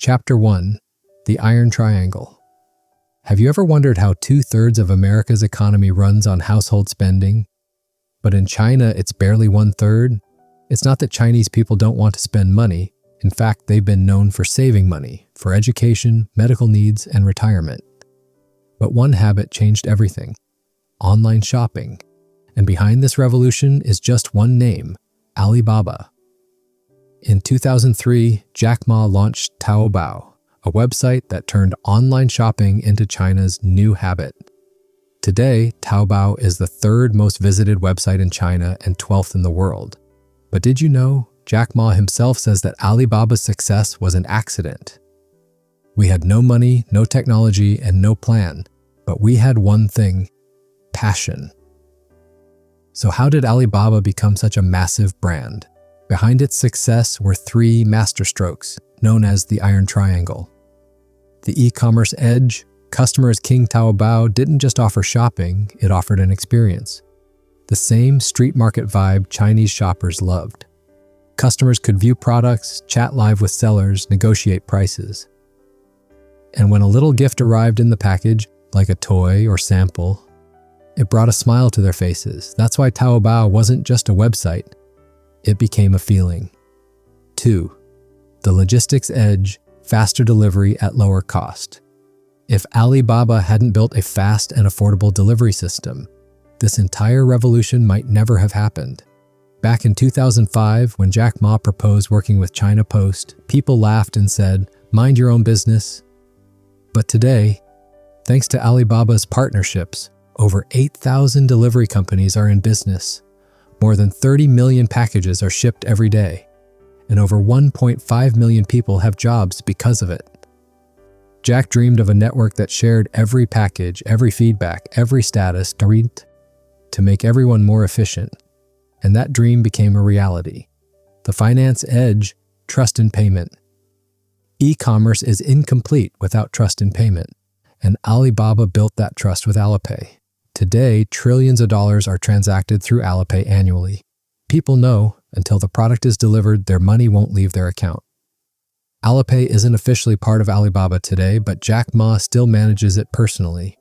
Chapter 1: The Iron Triangle. Have you ever wondered how 2/3 of America's economy runs on household spending? But in China, it's barely 1/3. It's not that Chinese people don't want to spend money. In fact, they've been known for saving money for education, medical needs, and retirement. But one habit changed everything: online shopping. And behind this revolution is just one name: Alibaba. In 2003, Jack Ma launched Taobao, a website that turned online shopping into China's new habit. Today, Taobao is the third most visited website in China and 12th in the world. But did you know, Jack Ma himself says that Alibaba's success was an accident. We had no money, no technology, and no plan, but we had one thing: passion. So how did Alibaba become such a massive brand? Behind its success were three masterstrokes, known as the Iron Triangle. The e-commerce edge: customers King Taobao didn't just offer shopping, it offered an experience. The same street market vibe Chinese shoppers loved. Customers could view products, chat live with sellers, negotiate prices. And when a little gift arrived in the package, like a toy or sample, it brought a smile to their faces. That's why Taobao wasn't just a website. It became a feeling. 2. The logistics edge: faster delivery at lower cost. If Alibaba hadn't built a fast and affordable delivery system, this entire revolution might never have happened. Back in 2005, when Jack Ma proposed working with China Post, people laughed and said, "Mind your own business." But today, thanks to Alibaba's partnerships, over 8,000 delivery companies are in business. More than 30 million packages are shipped every day, and over 1.5 million people have jobs because of it. Jack dreamed of a network that shared every package, every feedback, every status, to make everyone more efficient. And that dream became a reality. The finance edge: trust in payment. E-commerce is incomplete without trust in payment, and Alibaba built that trust with Alipay. Today, trillions of dollars are transacted through Alipay annually. People know, until the product is delivered, their money won't leave their account. Alipay isn't officially part of Alibaba today, but Jack Ma still manages it personally.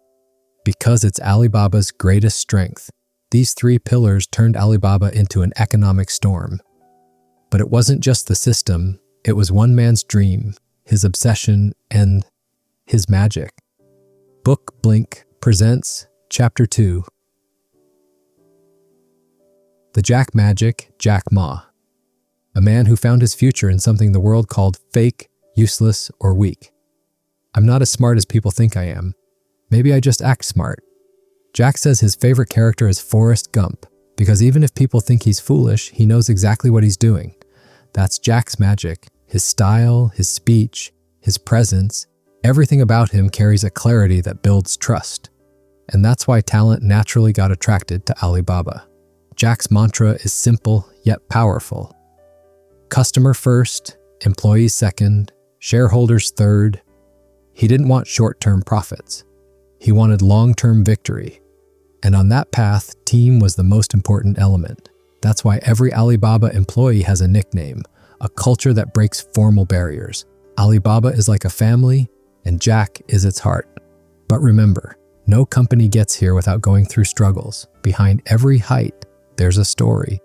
Because it's Alibaba's greatest strength, these three pillars turned Alibaba into an economic storm. But it wasn't just the system, it was one man's dream, his obsession, and his magic. Book Blink presents Chapter 2: The Jack Magic, Jack Ma. A man who found his future in something the world called fake, useless, or weak. I'm not as smart as people think I am. Maybe I just act smart. Jack says his favorite character is Forrest Gump, because even if people think he's foolish, he knows exactly what he's doing. That's Jack's magic: his style, his speech, his presence. Everything about him carries a clarity that builds trust. And that's why talent naturally got attracted to Alibaba. Jack's mantra is simple yet powerful. Customer first, employees second, shareholders third. He didn't want short-term profits. He wanted long-term victory. And on that path, team was the most important element. That's why every Alibaba employee has a nickname, a culture that breaks formal barriers. Alibaba is like a family, and Jack is its heart. But remember, no company gets here without going through struggles. Behind every height, there's a story.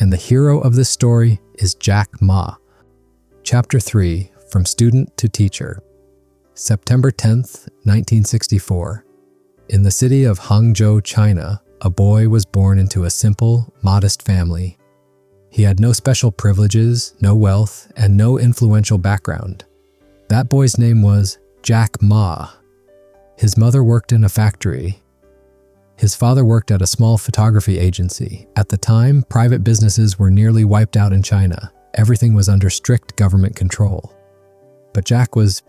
And the hero of this story is Jack Ma. Chapter 3: From Student to Teacher. September 10th, 1964. In the city of Hangzhou, China, a boy was born into a simple, modest family. He had no special privileges, no wealth, and no influential background. That boy's name was Jack Ma. His mother worked in a factory. His father worked at a small photography agency. At the time, private businesses were nearly wiped out in China. Everything was under strict government control. But Jack was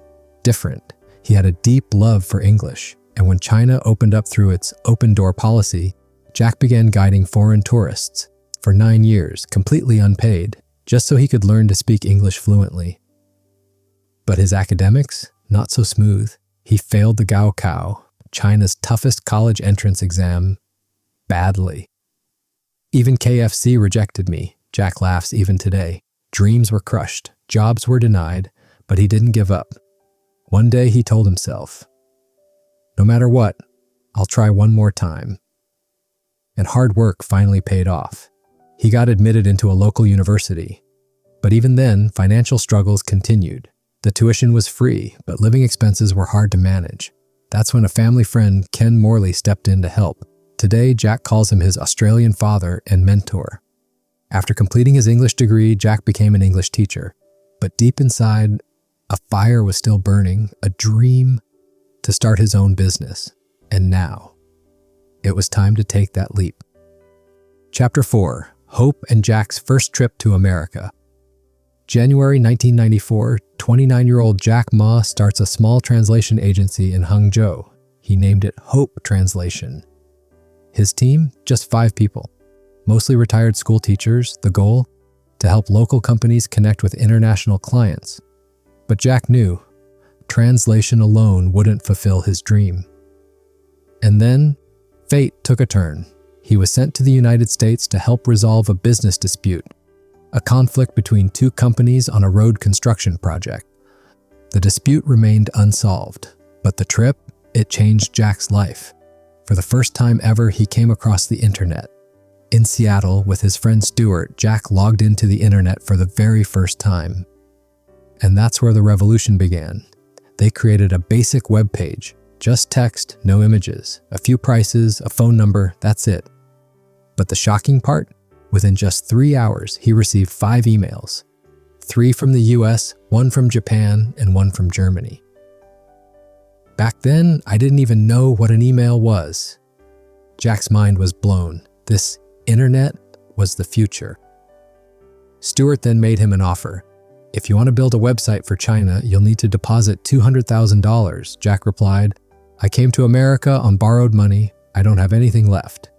different. He had a deep love for English, and when China opened up through its open door policy, Jack began guiding foreign tourists for 9 years, completely unpaid, just so he could learn to speak English fluently. But his academics, not so smooth. He failed the Gaokao, China's toughest college entrance exam, badly. Even KFC rejected me, Jack laughs even today. Dreams were crushed, jobs were denied, but he didn't give up. One day he told himself, "No matter what, I'll try one more time." And hard work finally paid off. He got admitted into a local university. But even then, financial struggles continued. The tuition was free, but living expenses were hard to manage. That's when a family friend, Ken Morley, stepped in to help. Today, Jack calls him his Australian father and mentor. After completing his English degree, Jack became an English teacher. But deep inside, a fire was still burning, a dream to start his own business. And now, it was time to take that leap. Chapter 4: Hope and Jack's First Trip to America. January 1994, 29-year-old Jack Ma starts a small translation agency in Hangzhou. He named it Hope Translation. His team? Just 5 people. Mostly retired school teachers. The goal? To help local companies connect with international clients. But Jack knew translation alone wouldn't fulfill his dream. And then, fate took a turn. He was sent to the United States to help resolve a business dispute. A conflict between 2 companies on a road construction project. The dispute remained unsolved, but the trip, it changed Jack's life. For the first time ever, he came across the internet. In Seattle, with his friend Stuart, Jack logged into the internet for the very first time. And that's where the revolution began. They created a basic web page, just text, no images, a few prices, a phone number, that's it. But the shocking part? Within just 3 hours, he received 5 emails. 3 from the US, 1 from Japan, and 1 from Germany. Back then, I didn't even know what an email was. Jack's mind was blown. This internet was the future. Stuart then made him an offer. "If you want to build a website for China, you'll need to deposit $200,000, Jack replied. "I came to America on borrowed money. I don't have anything left."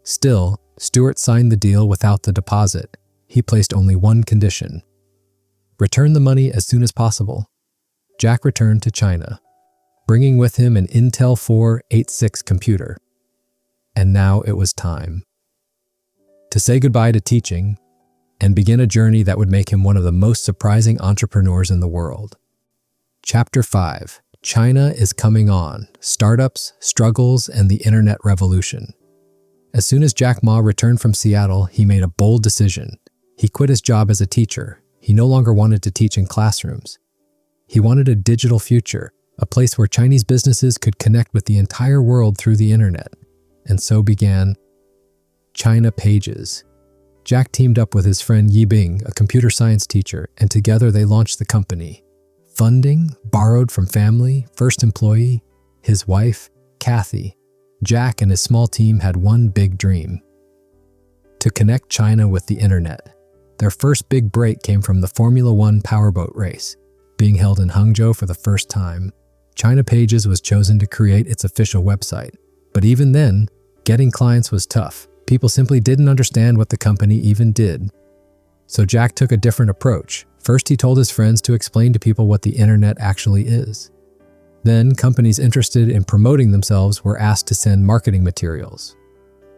Still, Stuart signed the deal without the deposit. He placed only one condition: return the money as soon as possible. Jack returned to China, bringing with him an Intel 486 computer. And now it was time to say goodbye to teaching and begin a journey that would make him one of the most surprising entrepreneurs in the world. Chapter 5: China is coming on, startups, struggles, and the internet revolution. As soon as Jack Ma returned from Seattle, he made a bold decision. He quit his job as a teacher. He no longer wanted to teach in classrooms. He wanted a digital future, a place where Chinese businesses could connect with the entire world through the internet. And so began China Pages. Jack teamed up with his friend Yi Bing, a computer science teacher, and together they launched the company. Funding, borrowed from family, first employee, his wife, Kathy. Jack and his small team had one big dream: to connect China with the internet. Their first big break came from the Formula One powerboat race, being held in Hangzhou for the first time. China Pages was chosen to create its official website. But even then, getting clients was tough. People simply didn't understand what the company even did. So Jack took a different approach. First, he told his friends to explain to people what the internet actually is. Then, companies interested in promoting themselves were asked to send marketing materials.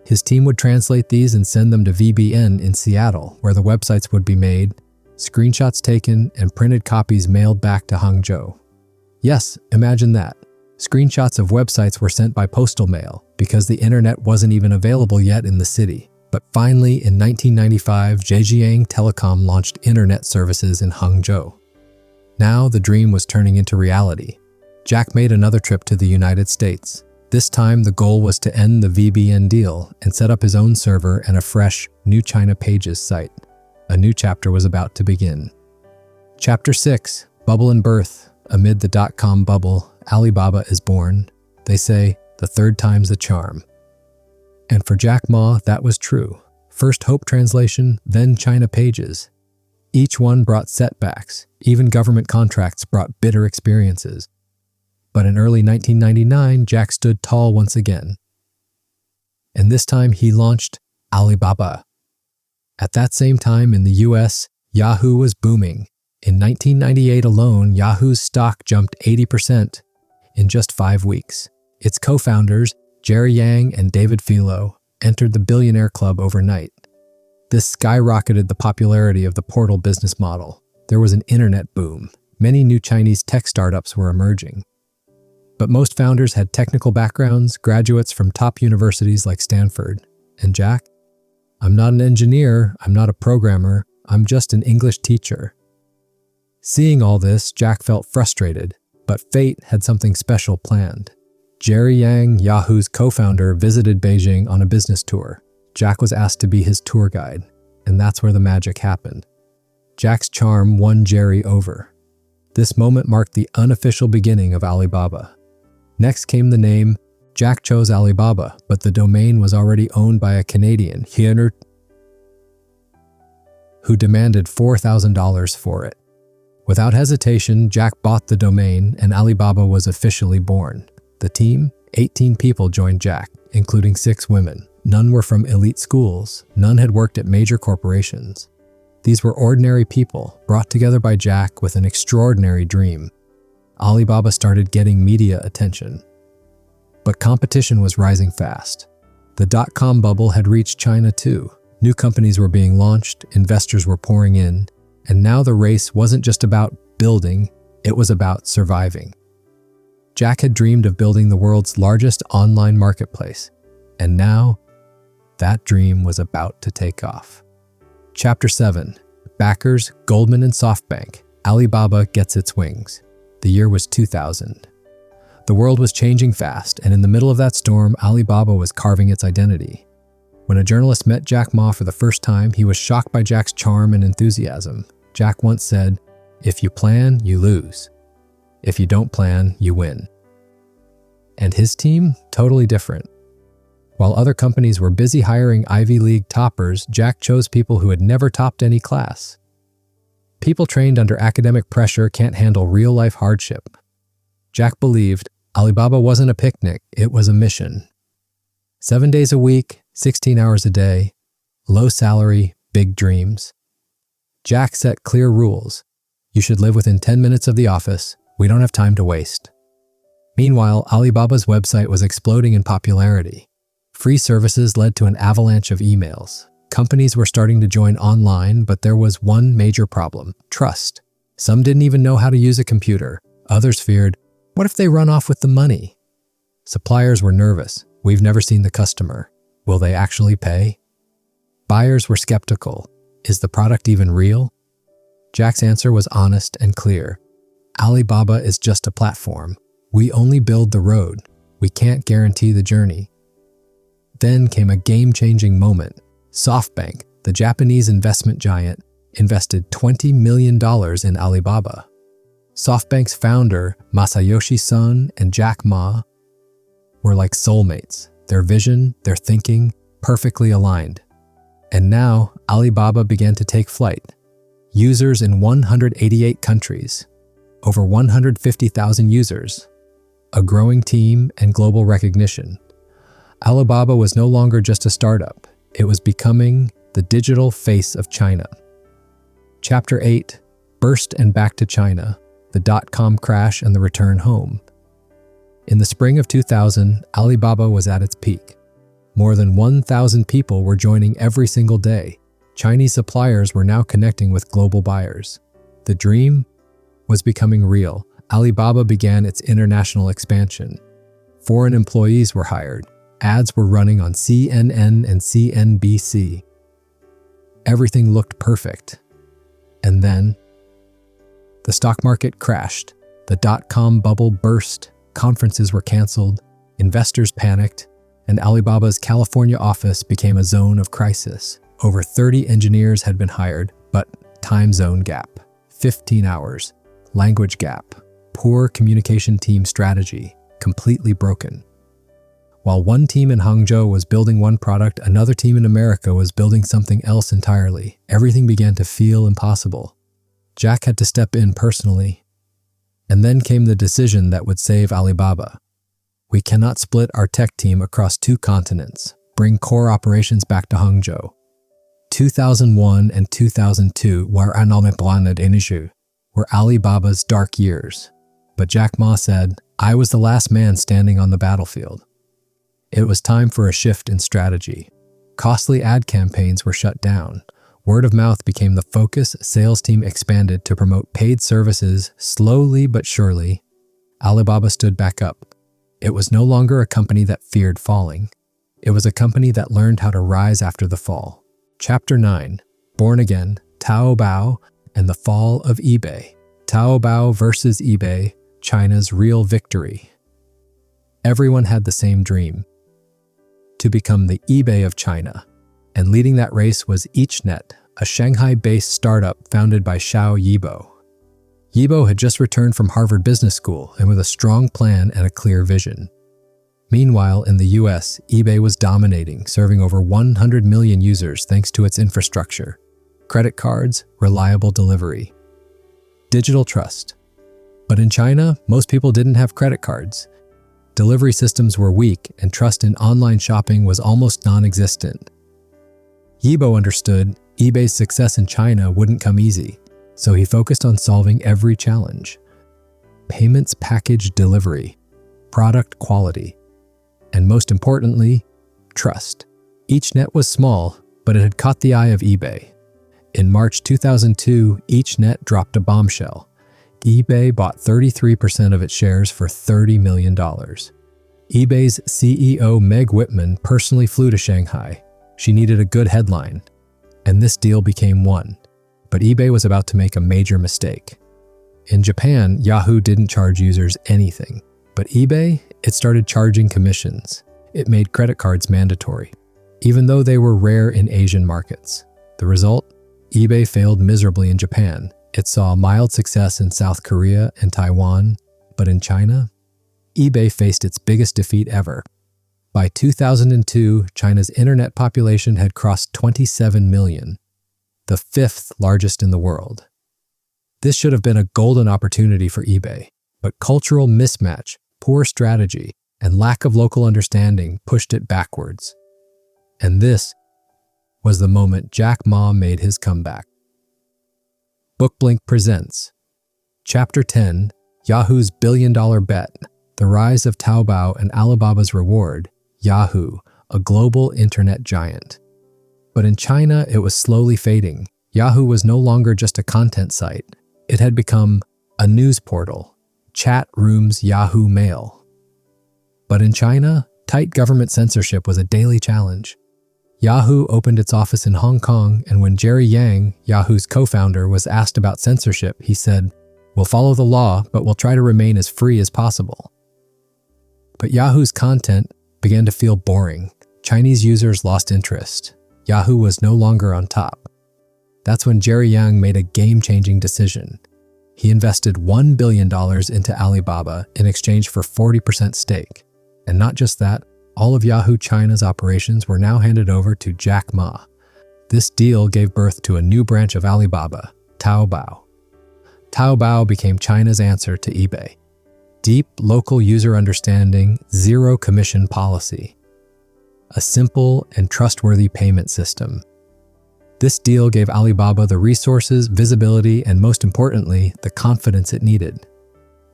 His team would translate these and send them to VBN in Seattle, where the websites would be made, screenshots taken, and printed copies mailed back to Hangzhou. Yes, imagine that. Screenshots of websites were sent by postal mail because the internet wasn't even available yet in the city. But finally, in 1995, Zhejiang Telecom launched internet services in Hangzhou. Now the dream was turning into reality. Jack made another trip to the United States. This time, the goal was to end the VBN deal and set up his own server and a fresh, new China Pages site. A new chapter was about to begin. Chapter 6: Bubble and Birth. Amid the dot-com bubble, Alibaba is born. They say, the third time's the charm. And for Jack Ma, that was true. First Hope Translation, then China Pages. Each one brought setbacks. Even government contracts brought bitter experiences. But in early 1999, Jack stood tall once again. And this time he launched Alibaba. At that same time in the US, Yahoo was booming. In 1998 alone, Yahoo's stock jumped 80% in just 5 weeks. Its co-founders, Jerry Yang and David Filo, entered the billionaire club overnight. This skyrocketed the popularity of the portal business model. There was an internet boom. Many new Chinese tech startups were emerging. But most founders had technical backgrounds, graduates from top universities like Stanford. And Jack? I'm not an engineer, I'm not a programmer, I'm just an English teacher. Seeing all this, Jack felt frustrated, but fate had something special planned. Jerry Yang, Yahoo's co-founder, visited Beijing on a business tour. Jack was asked to be his tour guide, and that's where the magic happened. Jack's charm won Jerry over. This moment marked the unofficial beginning of Alibaba. Next came the name. Jack chose Alibaba, but the domain was already owned by a Canadian, who demanded $4,000 for it. Without hesitation, Jack bought the domain, and Alibaba was officially born. The team, 18 people joined Jack, including 6 women. None were from elite schools, none had worked at major corporations. These were ordinary people, brought together by Jack with an extraordinary dream. Alibaba started getting media attention. But competition was rising fast. The dot-com bubble had reached China too. New companies were being launched, investors were pouring in, and now the race wasn't just about building, it was about surviving. Jack had dreamed of building the world's largest online marketplace, and now that dream was about to take off. Chapter 7. Backers, Goldman and SoftBank. Alibaba gets its wings. The year was 2000. The world was changing fast, and in the middle of that storm, Alibaba was carving its identity. When a journalist met Jack Ma for the first time, he was shocked by Jack's charm and enthusiasm. Jack once said, "If you plan, you lose. If you don't plan, you win." And his team? Totally different. While other companies were busy hiring Ivy League toppers, Jack chose people who had never topped any class. People trained under academic pressure can't handle real-life hardship. Jack believed Alibaba wasn't a picnic, it was a mission. 7 days a week, 16 hours a day, low salary, big dreams. Jack set clear rules. You should live within 10 minutes of the office. We don't have time to waste. Meanwhile, Alibaba's website was exploding in popularity. Free services led to an avalanche of emails. Companies were starting to join online, but there was one major problem: trust. Some didn't even know how to use a computer. Others feared, what if they run off with the money? Suppliers were nervous. We've never seen the customer. Will they actually pay? Buyers were skeptical. Is the product even real? Jack's answer was honest and clear. Alibaba is just a platform. We only build the road. We can't guarantee the journey. Then came a game-changing moment. SoftBank, the Japanese investment giant, invested $20 million in Alibaba. SoftBank's founder, Masayoshi Son, and Jack Ma were like soulmates. Their vision, their thinking, perfectly aligned. And now, Alibaba began to take flight. Users in 188 countries, over 150,000 users, a growing team, and global recognition. Alibaba was no longer just a startup. It was becoming the digital face of China. Chapter 8. Burst and Back to China, the dot-com crash and the return home. In the spring of 2000, Alibaba was at its peak. More than 1,000 people were joining every single day. Chinese suppliers were now connecting with global buyers. The dream was becoming real. Alibaba began its international expansion. Foreign employees were hired. Ads were running on CNN and CNBC. Everything looked perfect. And then, the stock market crashed. The dot-com bubble burst. Conferences were canceled. Investors panicked. And Alibaba's California office became a zone of crisis. Over 30 engineers had been hired, but time zone gap, 15 hours, language gap, poor communication team strategy, completely broken. While one team in Hangzhou was building one product, another team in America was building something else entirely. Everything began to feel impossible. Jack had to step in personally. And then came the decision that would save Alibaba. We cannot split our tech team across 2 continents. Bring core operations back to Hangzhou. 2001 and 2002 were Alibaba's dark years. But Jack Ma said, I was the last man standing on the battlefield. It was time for a shift in strategy. Costly ad campaigns were shut down. Word of mouth became the focus. Sales team expanded to promote paid services. Slowly but surely, Alibaba stood back up. It was no longer a company that feared falling. It was a company that learned how to rise after the fall. Chapter 9. Born Again, Taobao and the Fall of eBay. Taobao versus eBay, China's real victory. Everyone had the same dream: to become the eBay of China. And leading that race was EachNet, a Shanghai-based startup founded by Xiao Yibo. Yibo had just returned from Harvard Business School and with a strong plan and a clear vision. Meanwhile, in the US, eBay was dominating, serving over 100 million users thanks to its infrastructure: credit cards, reliable delivery, digital trust. But in China, most people didn't have credit cards. Delivery systems were weak, and trust in online shopping was almost non-existent. Yibo understood eBay's success in China wouldn't come easy, so he focused on solving every challenge: payments, package delivery, product quality, and most importantly, trust. EachNet was small, but it had caught the eye of eBay. In March 2002, EachNet dropped a bombshell. eBay bought 33% of its shares for $30 million. eBay's CEO Meg Whitman personally flew to Shanghai. She needed a good headline, and this deal became one. But eBay was about to make a major mistake. In Japan, Yahoo didn't charge users anything, but eBay, it started charging commissions. It made credit cards mandatory, even though they were rare in Asian markets. The result? eBay failed miserably in Japan. It saw mild success in South Korea and Taiwan, but in China, eBay faced its biggest defeat ever. By 2002, China's internet population had crossed 27 million, the fifth largest in the world. This should have been a golden opportunity for eBay, but cultural mismatch, poor strategy, and lack of local understanding pushed it backwards. And this was the moment Jack Ma made his comeback. BookBlink presents Chapter 10, Yahoo's billion-dollar bet, the rise of Taobao and Alibaba's reward. Yahoo, a global internet giant. But in China, it was slowly fading. Yahoo was no longer just a content site. It had become a news portal, chat rooms, Yahoo Mail. But in China, tight government censorship was a daily challenge. Yahoo opened its office in Hong Kong, and when Jerry Yang, Yahoo's co-founder, was asked about censorship, he said, "We'll follow the law, but we'll try to remain as free as possible." But Yahoo's content began to feel boring. Chinese users lost interest. Yahoo was no longer on top. That's when Jerry Yang made a game-changing decision. He invested $1 billion into Alibaba in exchange for 40% stake. And not just that, all of Yahoo China's operations were now handed over to Jack Ma. This deal gave birth to a new branch of Alibaba, Taobao. Taobao became China's answer to eBay. Deep local user understanding, zero commission policy. A simple and trustworthy payment system. This deal gave Alibaba the resources, visibility, and most importantly, the confidence it needed.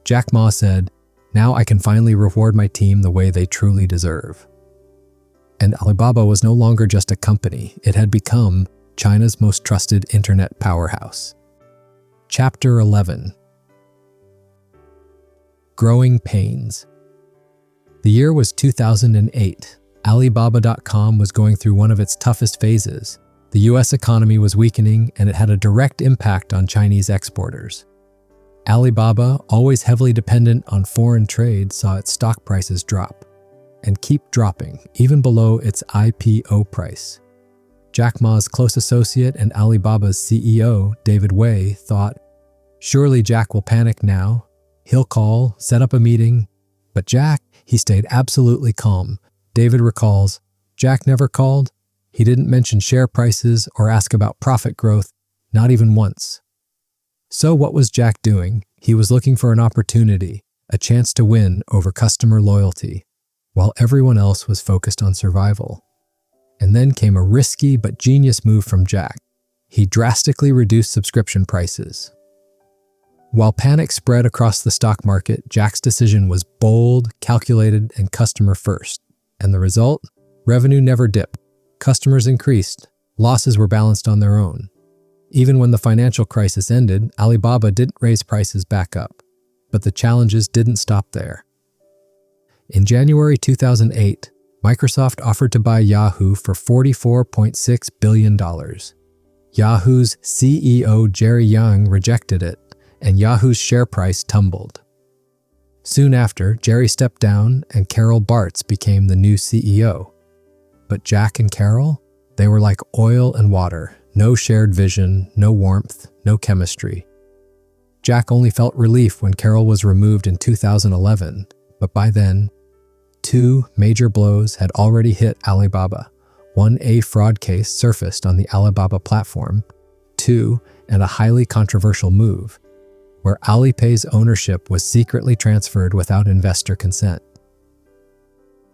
Jack Ma said, "Now I can finally reward my team the way they truly deserve." And Alibaba was no longer just a company. It had become China's most trusted internet powerhouse. Chapter 11. Growing pains. The year was 2008. Alibaba.com was going through one of its toughest phases. The US economy was weakening, and it had a direct impact on Chinese exporters. Alibaba, always heavily dependent on foreign trade, saw its stock prices drop, and keep dropping, even below its IPO price. Jack Ma's close associate and Alibaba's CEO, David Wei, thought, "Surely Jack will panic now. He'll call, set up a meeting." But Jack, he stayed absolutely calm. David recalls, "Jack never called. He didn't mention share prices or ask about profit growth, not even once." So what was Jack doing? He was looking for an opportunity, a chance to win over customer loyalty, while everyone else was focused on survival. And then came a risky but genius move from Jack. He drastically reduced subscription prices. While panic spread across the stock market, Jack's decision was bold, calculated, and customer first. And the result? Revenue never dipped. Customers increased. losses were balanced on their own. Even when the financial crisis ended, Alibaba didn't raise prices back up. But the challenges didn't stop there. In January 2008, Microsoft offered to buy Yahoo for $44.6 billion. Yahoo's CEO Jerry Yang rejected it, and Yahoo's share price tumbled. Soon after, Jerry stepped down and Carol Bartz became the new CEO. But Jack and Carol, they were like oil and water, no shared vision, no warmth, no chemistry. Jack only felt relief when Carol was removed in 2011, but by then, two major blows had already hit Alibaba. One, a fraud case surfaced on the Alibaba platform. Two, and a highly controversial move, where Alipay's ownership was secretly transferred without investor consent.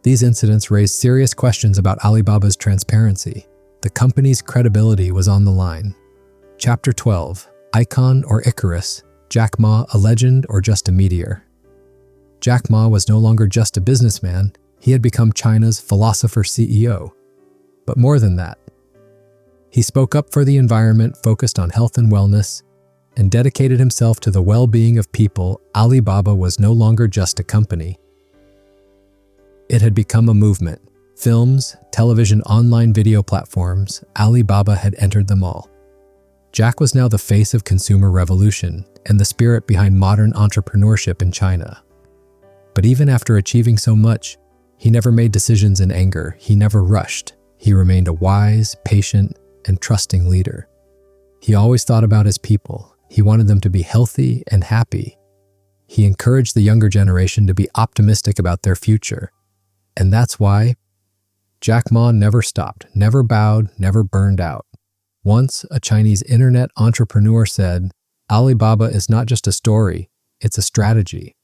These incidents raised serious questions about Alibaba's transparency. The company's credibility was on the line. Chapter 12, Icon or Icarus, Jack Ma a legend or just a meteor? Jack Ma was no longer just a businessman, he had become China's philosopher CEO. But more than that, he spoke up for the environment, focused on health and wellness, and dedicated himself to the well-being of people. Alibaba was no longer just a company. It had become a movement. Films, television, online video platforms, Alibaba had entered them all. Jack was now the face of consumer revolution and the spirit behind modern entrepreneurship in China. But even after achieving so much, he never made decisions in anger. He never rushed. He remained a wise, patient, and trusting leader. He always thought about his people. He wanted them to be healthy and happy. He encouraged the younger generation to be optimistic about their future. And that's why Jack Ma never stopped, never bowed, never burned out. Once, a Chinese internet entrepreneur said, "Alibaba is not just a story, it's a strategy."